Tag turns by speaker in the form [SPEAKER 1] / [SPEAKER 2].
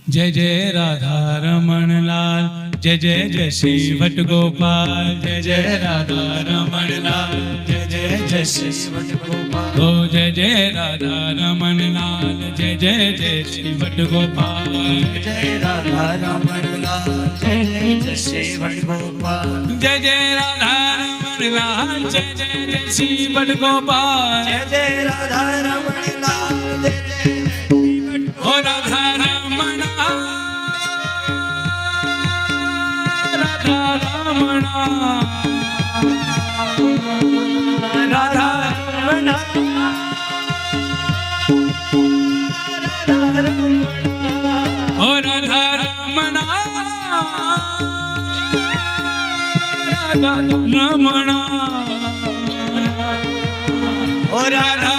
[SPEAKER 1] जय जय राधा रमण लाल, जय जय जय श्री भट्ट गोपाल, जय जय राधा रमण लाल, जय जय जय श्री भट्ट गोपाल। ओ जय जय राधा रमण लाल, जय जय जय श्री भट्ट गोपाल,
[SPEAKER 2] जय राधा रमण लाल, जय जय जय श्री भट्ट गोपाल।
[SPEAKER 1] जय जय राधा रमण लाल, जय जय जय श्री भट्ट गोपाल,
[SPEAKER 2] जय जय राधा रमण लाल, जय जय
[SPEAKER 1] ओ राधा रमण राधा रमण
[SPEAKER 2] राधा रमण
[SPEAKER 1] ओ राधा रमण राधा रमण ओ राधा